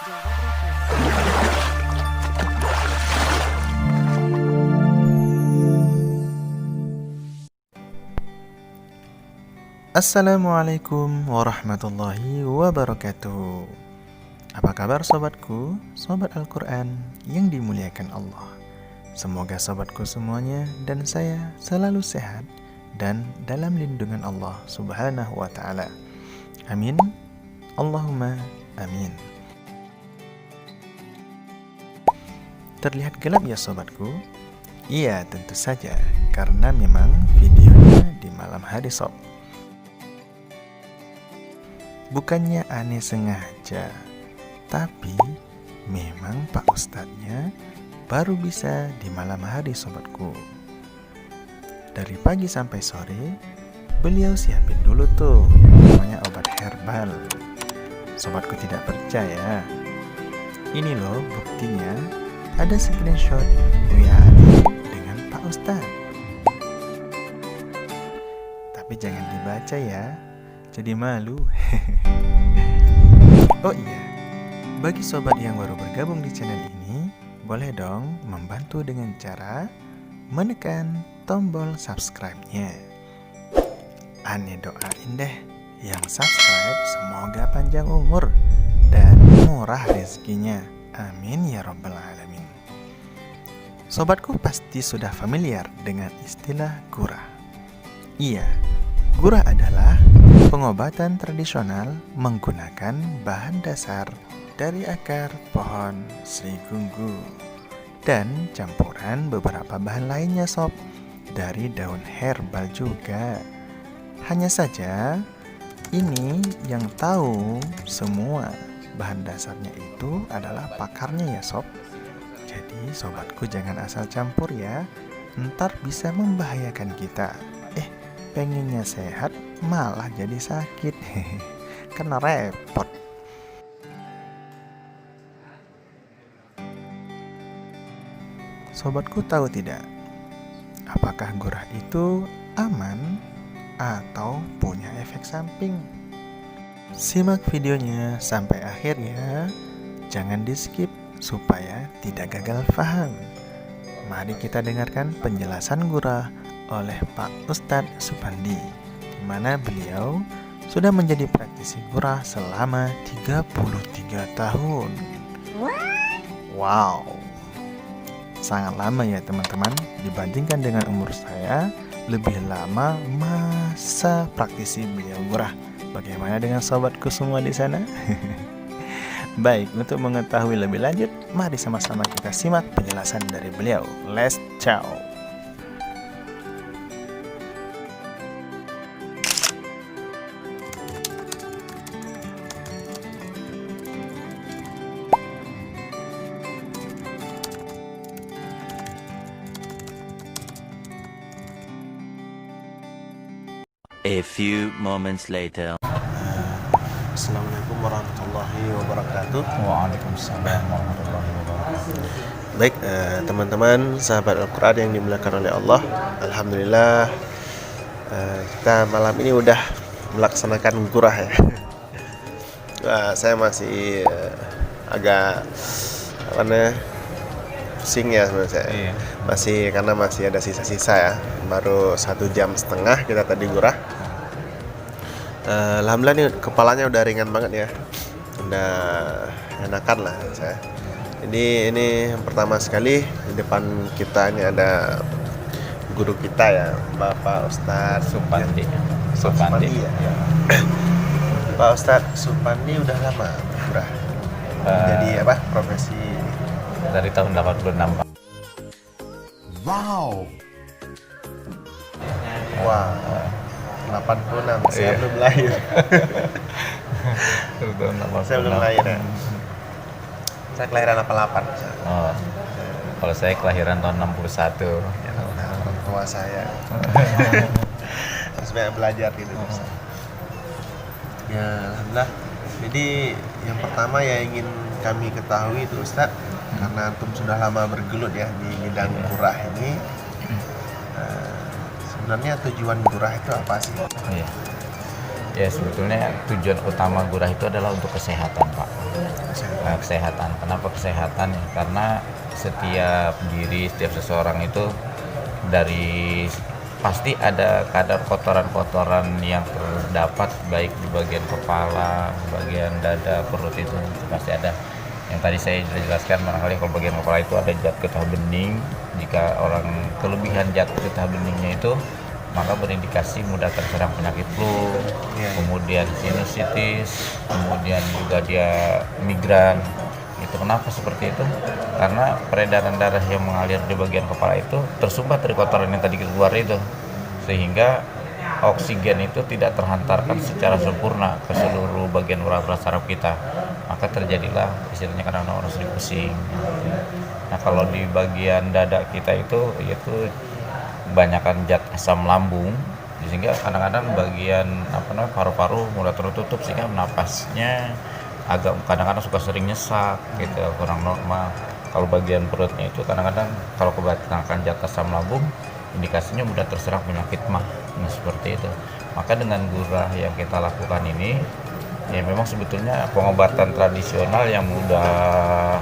Java Briefing. Assalamualaikum warahmatullahi wabarakatuh. Apa kabar sobatku, sobat Al-Quran yang dimuliakan Allah. Semoga sobatku semuanya dan saya selalu sehat dan dalam lindungan Allah subhanahu wa ta'ala. Amin. Allahumma amin. Terlihat gelap ya sobatku? Iya, tentu saja, karena memang videonya di malam hari sob. Bukannya aneh sengaja, tapi memang Pak Ustadznya baru bisa di malam hari sobatku. Dari pagi sampai sore, beliau siapin dulu tuh yang namanya obat herbal. Sobatku tidak percaya? Ini loh buktinya, ada screenshot WA dengan Pak Ustadz. Tapi jangan dibaca ya, jadi malu. Oh iya, bagi sobat yang baru bergabung di channel ini, boleh dong membantu dengan cara menekan tombol subscribe-nya. Aneh doain deh yang subscribe semoga panjang umur dan murah rezekinya. Amin ya rabbal alamin. Sobatku pasti sudah familiar dengan istilah gurah. Iya, gurah adalah pengobatan tradisional menggunakan bahan dasar dari akar pohon serigunggu dan campuran beberapa bahan lainnya sob, dari daun herbal juga. Hanya saja ini yang tahu semua bahan dasarnya itu adalah pakarnya ya sob. Jadi sobatku jangan asal campur ya, ntar bisa membahayakan kita. Pengennya sehat malah jadi sakit. Kena repot. Sobatku tahu tidak, apakah gurah itu aman atau punya efek samping? Simak videonya sampai akhir ya. Jangan di skip supaya tidak gagal paham. Mari kita dengarkan penjelasan gurah oleh Pak Ustadz Supandi, di mana beliau sudah menjadi praktisi gurah selama 33 tahun. Wow, sangat lama ya teman-teman. Dibandingkan dengan umur saya, lebih lama masa praktisi beliau gurah. Bagaimana dengan sobatku semua di sana? Baik, untuk mengetahui lebih lanjut, mari sama-sama kita simak penjelasan dari beliau. Let's ciao. A few moments later. Assalamualaikum warahmatullahi wabarakatuh. Waalaikumsalam warahmatullahi wabarakatuh. Baik, teman-teman sahabat Al-Quran yang dimuliakan oleh Allah, alhamdulillah kita malam ini udah melaksanakan gurah ya. Saya masih agak pusing ya sebenarnya saya. Iya. Masih karena masih ada sisa-sisa ya. Baru 1,5 jam kita tadi gurah. Alhamdulillah nih kepalanya udah ringan banget ya, udah enakan lah saya. Jadi ini yang pertama sekali di depan kita ini ada guru kita ya, Bapak Ustadz Supandi. Supandi ya. Pak Ustadz Supandi udah lama gurah. Jadi apa profesi? Dari tahun 86 Pak. Wow. 86, saya Iya. belum lahir. Saya belum lahir ya. Saya kelahiran 88. Oh, kalau saya kelahiran tahun 61. Nah, orang tua saya. Harus banyak belajar gitu. Ya, alhamdulillah. Jadi yang pertama ya ingin kami ketahui itu Ustaz, karena antum sudah lama bergelut ya di bidang gurah ini. Sebenarnya tujuan gurah itu apa sih? Iya. Ya sebetulnya tujuan utama gurah itu adalah untuk kesehatan Pak. Kesehatan. Kenapa kesehatan ya? Karena setiap seseorang itu dari pasti ada kadar kotoran-kotoran yang terdapat baik di bagian kepala, bagian dada, perut itu pasti ada. Yang tadi saya sudah jelaskan, barangkali kalau bagian kepala itu ada zat getah bening. Jika orang kelebihan zat getah beningnya itu, maka berindikasi mudah terserang penyakit flu, kemudian sinusitis, kemudian juga dia migran. Itu kenapa seperti itu? Karena peredaran darah yang mengalir di bagian kepala itu tersumbat dari kotoran yang tadi keluar itu, sehingga oksigen itu tidak terhantarkan secara sempurna ke seluruh bagian urat-urat saraf kita, maka terjadilah istilahnya kadang-kadang orang sering pusing. Nah, kalau di bagian dada kita itu yaitu kebanyakan zat asam lambung, sehingga kadang-kadang bagian paru-paru mulai tertutup sehingga napasnya agak kadang-kadang suka sering nyesak gitu, kurang normal. Kalau bagian perutnya itu kadang-kadang kalau kebanyakan zat asam lambung, indikasinya mudah terserang penyakit mah. Nah, seperti itu. Maka dengan gurah yang kita lakukan ini, ya memang sebetulnya pengobatan tradisional yang mudah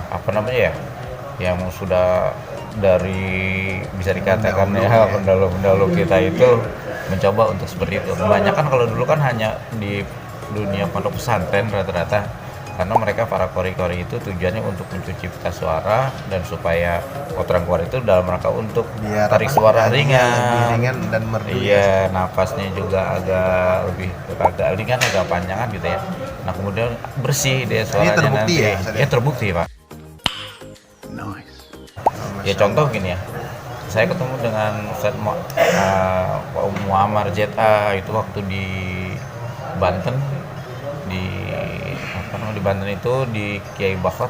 yang sudah dari bisa dikatakan pendahulu kita itu mencoba untuk seperti itu. Kebanyakan kalau dulu kan hanya di dunia pondok pesantren rata-rata, karena mereka para kori-kori itu tujuannya untuk mencuci pita suara dan supaya kotoran keluar itu dalam rangka untuk biar tarik suara lebih ringan dan merdu. Iya, napasnya juga agak ringan, agak panjangan gitu ya. Nah, kemudian bersih deh suaranya. Ini terbukti nanti. Ya terbukti, Pak. Nice. Ya contoh gini ya, saya ketemu dengan Ustadz Muammar ZA itu waktu di Banten, di Banten itu di Kiai Bakhot.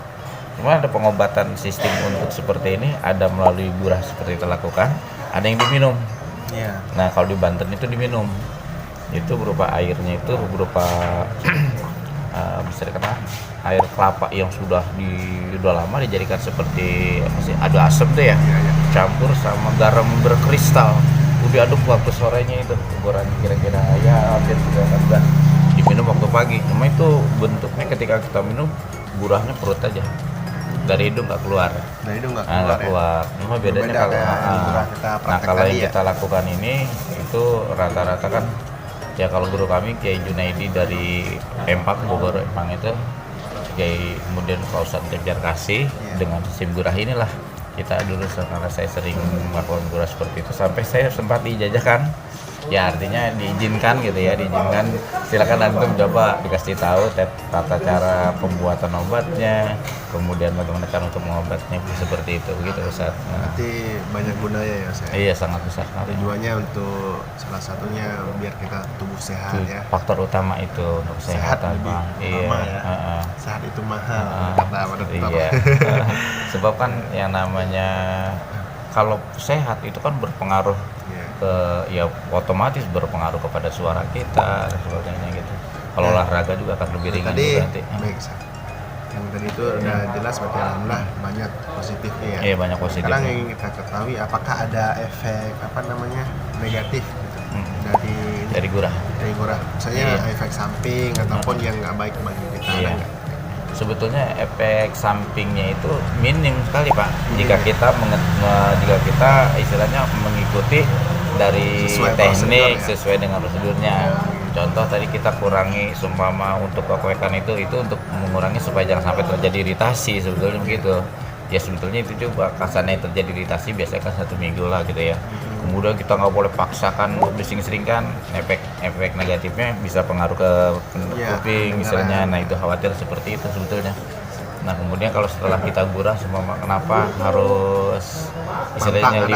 Cuma ada pengobatan sistem untuk seperti ini, ada melalui gurah seperti itu lakukan, ada yang diminum. Nah, kalau di Banten itu diminum, itu berupa airnya itu berupa bisa dikatakan air kelapa yang sudah lama dijadikan seperti ada asam tuh ya, campur sama garam berkristal, udah aduk waktu sorenya itu ukuran kira-kira ya hampir 3 bulan, diminum waktu pagi. Cuma itu bentuknya ketika kita minum gurahnya perut aja, dari hidung nggak keluar. Nggak keluar. Cuma bedanya kalau yang kita lakukan ini itu rata-rata kan ya, kalau guru kami Kiai Junaidi dari Empak Bogor Empang itu, Kiai kemudian Pak Ustadz Jajar Kasih dengan sistem gurah inilah kita dulu, karena saya sering melakukan gurah seperti itu sampai saya sempat dijajakan. Ya artinya diizinkan gitu ya, silakan antum coba, dikasih tahu tata cara pembuatan obatnya, kemudian bagaimana cara untuk mengobatnya seperti itu begitu Ustaz. Berarti banyak gunanya ya Ustaz. Iya, sangat besar. Tujuannya untuk salah satunya biar kita tubuh sehat ya. Faktor utama itu untuk kesehatan, Bang. Iya. Sehat itu mahal kata Iya. Sebab kan yang namanya kalau sehat itu kan berpengaruh ya otomatis berpengaruh kepada suara kita dan sebagainya gitu. Kalau olahraga juga akan lebih ringan juga nanti. Baik, yang tadi itu udah jelas berarti alhamdulillah banyak positifnya ya. Iya, banyak positifnya. Sekarang yang kita ketahui apakah ada efek negatif gitu, dari gurah. Misalnya efek samping ataupun yang nggak baik bagi kita. Iya. Sebetulnya efek sampingnya itu minim sekali, Pak. Jika kita istilahnya mengikuti dari teknik sesuai dengan prosedurnya. Contoh tadi kita kurangi seumpama untuk kekoekan itu untuk mengurangi supaya jangan sampai terjadi iritasi, sebetulnya begitu. Ya sebetulnya itu juga kasarnya terjadi iritasi biasanya kan 1 minggu lah gitu ya. Kemudian kita nggak boleh paksakan disering-seringkan, efek negatifnya bisa pengaruh ke kuping misalnya. Nah itu khawatir seperti itu sebetulnya. Nah kemudian kalau setelah kita gurah semua, kenapa harus istilahnya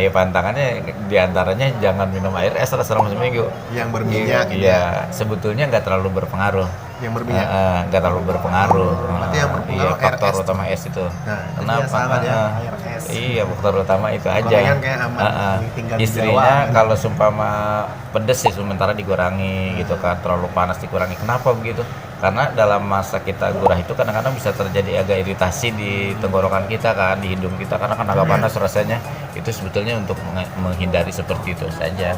pantangannya diantaranya jangan minum air es selama seminggu yang berminyak. Iya, sebetulnya nggak terlalu berpengaruh. Yang berminyak nggak terlalu berpengaruh. Berarti yang berpengaruh faktor RS utama es itu. Nah, kenapa? Air es. Iya, faktor utama itu aja. Jawa, Istrinya kalau sumpama pedes sih sementara dikurangi gitu kan, terlalu panas dikurangi. Kenapa begitu? Karena dalam masa kita gurah itu kadang-kadang bisa terjadi agak iritasi di tenggorokan kita kan, di hidung kita karena kan agak panas rasanya. Itu sebetulnya untuk menghindari seperti itu saja.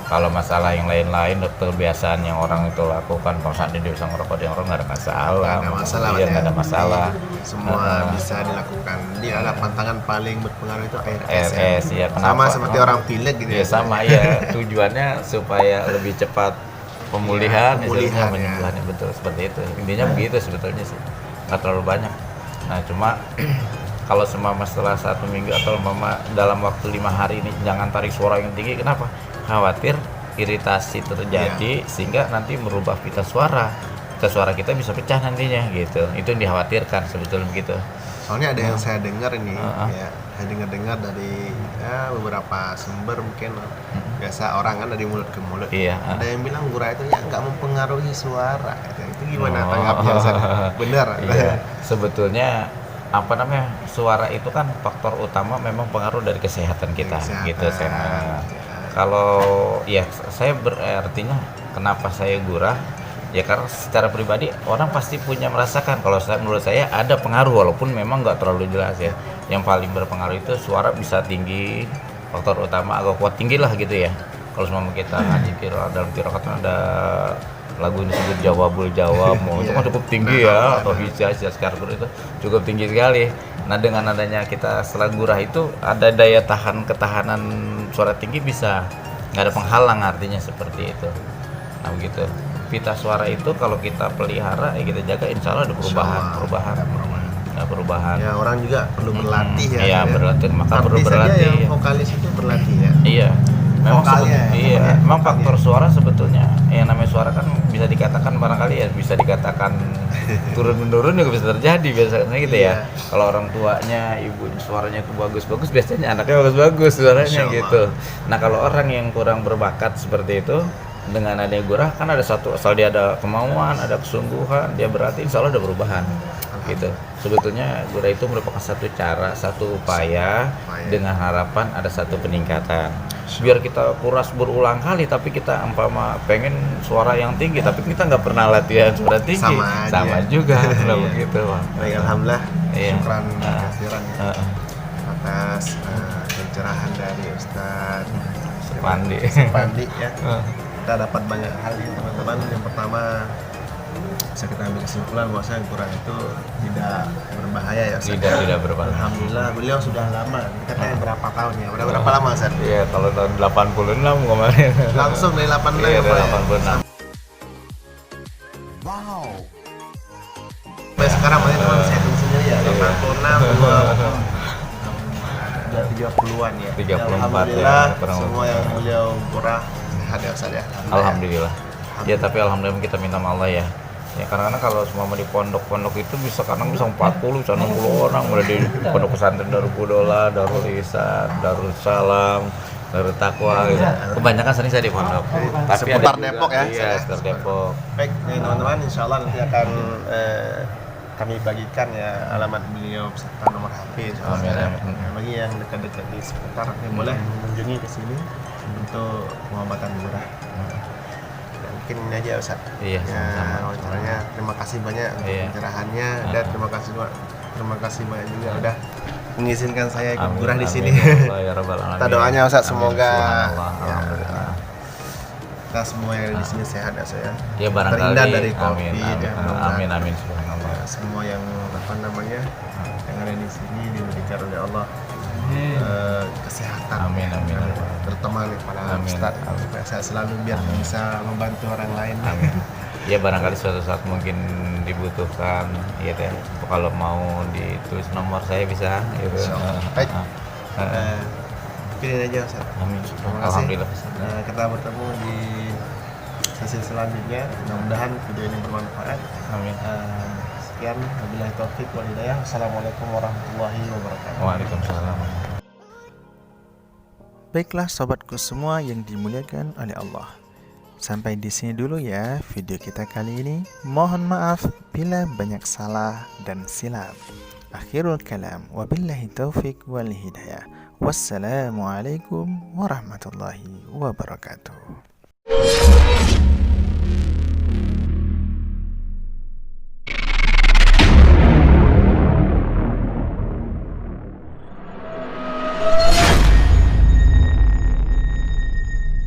Kalau masalah yang lain-lain kebiasaan yang orang itu lakukan, Bang Sandi dia bisa ngerokok, dia ngerokok nggak ada masalah. Nggak ada masalah, Iya, nggak ada Pak, ya. masalah. Semua bisa dilakukan. Dia ada pantangan paling berpengaruh itu air es. RS ya, Sama kenapa? seperti orang pilek gitu Ya sama ya, tujuannya supaya lebih cepat pemulihan, pemulihan, menyembuhannya betul seperti itu. Intinya begitu sebetulnya sih, nggak terlalu banyak. Nah cuma kalau semama setelah 1 minggu atau mama dalam waktu 5 hari ini jangan tarik suara yang tinggi. Kenapa? Khawatir iritasi terjadi sehingga nanti merubah pita suara kita bisa pecah nantinya gitu. Itu yang dikhawatirkan sebetulnya begitu. Soalnya ada yang saya dengar ini, ya, saya dengar dari beberapa sumber mungkin biasa orang kan dari mulut ke mulut. Iya. Ada yang bilang gurah itu ya nggak mempengaruhi suara. Itu gimana tanggapnya Ustaz? Benar? Iya. Sebetulnya apa namanya, suara itu kan faktor utama, memang pengaruh dari kesehatan kita gitu. Kalau ya saya berartinya kenapa saya gurah ya karena secara pribadi orang pasti punya merasakan. Kalau menurut saya ada pengaruh walaupun memang nggak terlalu jelas ya. Yang paling berpengaruh itu suara bisa tinggi, faktor utama agak kuat tinggi lah gitu ya. Kalau semua kita ngaji dalam qiraat ada lagu ini disebut Jawabul Jawab, itu kan cukup tinggi ya, atau Hijaz Karkur itu cukup tinggi sekali. Nah dengan adanya kita setelah gurah itu ada daya ketahanan suara tinggi, bisa nggak ada penghalang, artinya seperti itu. Nah begitu pita suara itu kalau kita pelihara ya kita jaga, insya Allah ada perubahan. Ya orang juga perlu berlatih ya. Iya berlatih, maka perlu Artis saja berlatih. yang vokalis itu berlatih ya. Iya. Memang Vokalnya, memang faktor suara sebetulnya yang namanya suara kan bisa dikatakan barangkali ya bisa dikatakan turun menurun juga bisa terjadi biasanya gitu ya. Kalau orang tuanya, ibunya suaranya itu bagus-bagus, biasanya anaknya bagus-bagus suaranya gitu. Nah kalau orang yang kurang berbakat seperti itu, dengan adanya gurah kan ada satu, asal dia ada kemauan, ada kesungguhan, dia berarti insya Allah ada perubahan gitu. Sebetulnya gurah itu merupakan satu cara, satu upaya dengan harapan ada satu peningkatan. Biar kita kuras berulang kali tapi kita umpama pengen suara yang tinggi tapi kita nggak pernah latihan suara tinggi, sama juga kalau begitu. Baik, alhamdulillah. Syukran Iya. kasiran atas pencerahan dari Ustaz Supandi ya. Kita dapat banyak hal ya teman-teman. Yang pertama bisa kita ambil kesimpulan bahwasanya gurah itu tidak berbahaya ya Ustaz. tidak berbahaya. Alhamdulillah beliau sudah lama. Kita tanya berapa tahun ya? Berapa lama Ustaz? Iya, kalau tahun 86 kemarin. Langsung dari 86 Iya, dari ya? 86. Sampai sekarang berarti teman saya hitung sendiri ya. 86 sudah 30-an ya. 34 ya, Alhamdulillah kurang semua lebih. yang beliau gurah sehat ya Ustaz ya. Alhamdulillah. Ya tapi alhamdulillah kita minta sama Allah ya. Ya kadang-kadang kalau semua di pondok-pondok itu bisa kadang bisa 40, bisa 60 orang, mulai di pondok pesantren Darul Qudola, Darul Ihsan, Darul Salam, Darul Taqwa gitu. Kebanyakan sering saya di pondok. Tapi Seputar ada juga, Depok ya, Iya, saya. seputar Depok. Baik, teman-teman, insya Allah nanti akan kami bagikan ya alamat beliau beserta nomor HP. Amin, amin. Bagi yang dekat-dekat di sekitar yang boleh mengunjungi ke sini untuk pengobatan gurah. Ya, mungkin ini aja Ustaz. Iya, Ya, sama-sama. wawancaranya. Terima kasih banyak untuk Iya. pencerahannya dan terima kasih banyak juga udah mengizinkan saya ikut Amin, gurah di amin. sini. Ya Rabbal Alamin. Kita doanya Ustaz, Amin, semoga subhanallah, ya, alhamdulillah. kita semua yang ada di sini sehat ya saya. Ya barangkali Terhindar dari amin, COVID amin, ya, mudah-mudahan. amin, amin, subhanallah. Semua yang yang ada di sini diberikan oleh Allah kesehatan. Amin, amin. Terutama nih para Amin. Ustaz, saya selalu biar bisa membantu orang lain. Amin. Ya barangkali suatu saat mungkin dibutuhkan ya deh, kalau mau ditulis nomor saya bisa gitu. Insyaallah. Baik. Mungkin ini aja Ustaz. Amin. Terima kasih. Alhamdulillah. Kita bertemu di sesi selanjutnya. Mudah-mudahan video ini bermanfaat. Amin. Sekian, wabillahi taufik wal hidayah. Assalamualaikum warahmatullahi wabarakatuh. Waalaikumsalam. Baiklah sobatku semua yang dimuliakan oleh Allah. Sampai di sini dulu ya video kita kali ini. Mohon maaf bila banyak salah dan silap. Akhirul kalam, wabillahi taufik wal hidayah. Wassalamualaikum warahmatullahi wabarakatuh.